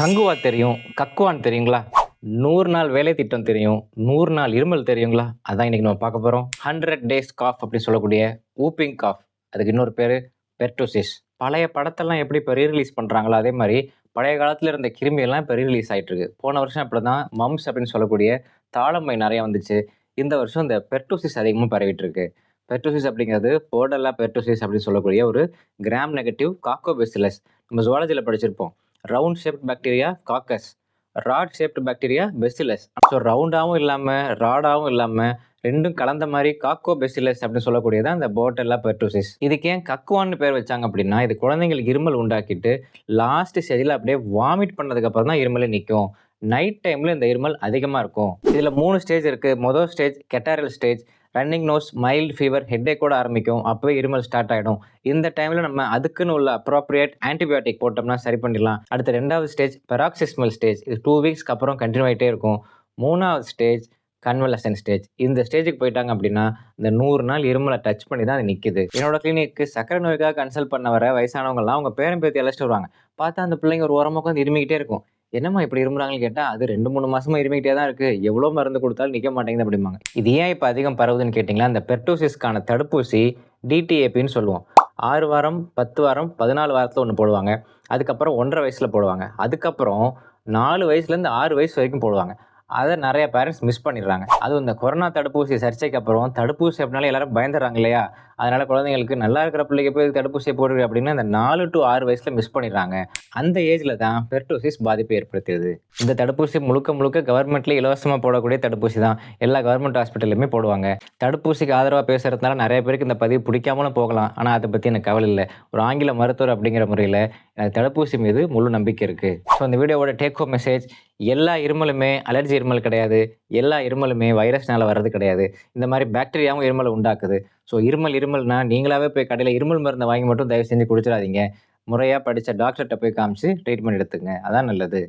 கங்குவா தெரியும், கக்குவான் தெரியுங்களா? 100 நாள் வேலை திட்டம் தெரியும், 100 நாள் இருமல் தெரியுங்களா? அதான் இன்னைக்கு நம்ம பார்க்க போறோம். 100 டேஸ் காஃப் அப்படின்னு சொல்லக்கூடிய வூப்பிங் காஃப். அதுக்கு இன்னொரு பேரு பெர்டூசிஸ். பழைய படத்தெல்லாம் எப்படி இப்போ ரீரிலீஸ் பண்றாங்களோ, அதே மாரி பழைய காலத்துல இருந்த கிருமியெல்லாம் இப்போ ரீரிலீஸ் ஆயிட்டு இருக்கு. போன வருஷம் அப்படிதான் மம்ப்ஸ் அப்படின்னு சொல்லக்கூடிய தாளம்பை நெறைய வந்துச்சு. இந்த வருஷம் இந்த பெர்டூசிஸ் அதிகமா பரவிட்டு இருக்கு. பெர்டூசிஸ் அப்படிங்கிறது போர்டெல்லா பெர்டூசிஸ் அப்படின்னு சொல்லக்கூடிய ஒரு கிராம் நெகட்டிவ் காக்கோபெசிலஸ். நம்ம ஜுவாலஜில படிச்சிருப்போம். Round shaped bacteria coccus, rod shaped bacteria bacillus. So ரவுண்டாகவும் இல்லாமல் ராடாகவும் இல்லாமல் ரெண்டும் கலந்த மாதிரி காக்கோபெசிலஸ் அப்படின்னு சொல்லக்கூடியதான் இந்த போர்டெல்லா பெர்டூசிஸ். இதுக்கு ஏன் கக்குவான்னு பேர் வச்சாங்க அப்படின்னா, இது குழந்தைங்களுக்கு இருமல் உண்டாக்கிட்டு லாஸ்ட் ஸ்டேஜில் அப்படியே வாமிட் பண்ணதுக்கப்புறம் தான் இருமலே நிற்கும். நைட் டைமில் இந்த இருமல் அதிகமாக இருக்கும். இதில் 3 ஸ்டேஜ் இருக்குது. மொதல் stage catarrhal stage. Running nose, mild fever, headache கூட ஆரம்பிக்கும். அப்போவே இருமல் ஸ்டார்ட் ஆகிடும். இந்த டைமில் நம்ம அதுக்குன்னு உள்ள அப்ராப்ரியேட் ஆன்டிபயோட்டிக் போட்டோம்னா சரி பண்ணிடலாம். அடுத்த 2வது ஸ்டேஜ் பெராக்சிஸ்மல் ஸ்டேஜ். இது 2 வீக்ஸ்க்கு அப்புறம் கண்டினியூ ஆகிட்டே இருக்கும். 3வது ஸ்டேஜ் கன்வலசன் ஸ்டேஜ். இந்த ஸ்டேஜுக்கு போயிட்டாங்க அப்படின்னா இந்த 100 நாள் இருமலை டச் பண்ணி தான் அது நிற்குது. என்னோட கிளினிக்கு சக்கரை நோய்க்காக கன்சல்ட் பண்ண வர வயசானவங்கலாம் அவங்க பேரன் பேத்தி அழைச்சிட்டு வருவாங்க. பார்த்தா அந்த பிள்ளைங்க ஒரு ஓரமாக உட்காந்து இருமிக்கிட்டே இருக்கும். என்னம்மா இப்படி இருமுறாங்கன்னு கேட்டால், அது 2-3 மாசமா இருமிக்கிட்டே தான் இருக்குது, எவ்வளோ மருந்து கொடுத்தாலும் நிற்க மாட்டேங்குது அப்படிம்பாங்க. இது ஏன் இப்போ அதிகம் பரவுதுன்னு கேட்டிங்களா, அந்த பெர்டூசிஸ்க்கான தடுப்பூசி டிடிஏபின்னு சொல்லுவோம். 6 வாரம், 10 வாரம், 14 வாரத்தில் ஒன்று போடுவாங்க. அதுக்கப்புறம் 1.5 வயசில் போடுவாங்க. அதுக்கப்புறம் 4 வயசுலேருந்து 6 வயசு வரைக்கும் போடுவாங்க. அதை நிறைய பேரண்ட்ஸ் மிஸ் பண்ணிடுறாங்க. அதுவும் இந்த கொரோனா தடுப்பூசி சர்ச்சைக்கு அப்புறம் தடுப்பூசி அப்படின்னாலே எல்லாரும் பயந்துடுறாங்க இல்லையா? அதனால குழந்தைங்களுக்கு நல்லா இருக்கிற பிள்ளைக்கு போய் தடுப்பூசியை போடுறது அப்படின்னு அந்த 4 to 6 வயசுல மிஸ் பண்ணிடுறாங்க. அந்த ஏஜ்ல தான் பெர்டூசிஸ் பாதிப்பை ஏற்படுத்தியது. இந்த தடுப்பூசி முழுக்க முழுக்க கவர்மெண்ட்ல இலவசமா போடக்கூடிய தடுப்பூசி தான். எல்லா கவர்மெண்ட் ஹாஸ்பிட்டல்லையுமே போடுவாங்க. தடுப்பூசிக்கு ஆதரவாக பேசுறதுனால நிறைய பேருக்கு இந்த பதிவு பிடிக்காமலும் போகலாம். ஆனால் அதை பற்றி எனக்கு கவலை இல்லை. ஒரு ஆங்கில மருத்துவர் அப்படிங்கிற முறையில் எனக்கு தடுப்பூசி மீது முழு நம்பிக்கை இருக்குது. ஸோ இந்த வீடியோவோட டேக் ஹோம் மெசேஜ்: எல்லா இருமலுமே அலர்ஜி இருமல் கிடையாது. எல்லா இருமலுமே வைரஸ்னால வர்றது கிடையாது. இந்த மாதிரி பாக்டீரியாவும் இருமலை உண்டாக்குது. ஸோ இருமல்னா நீங்களாவே போய் கடையில் இருமல் மருந்தை வாங்கி மட்டும் தயவு செஞ்சு குடிச்சிடாதீங்க. முறையாக படித்த டாக்டர்கிட்ட போய் காமிச்சு ட்ரீட்மெண்ட் எடுத்துங்க. அதான் நல்லது.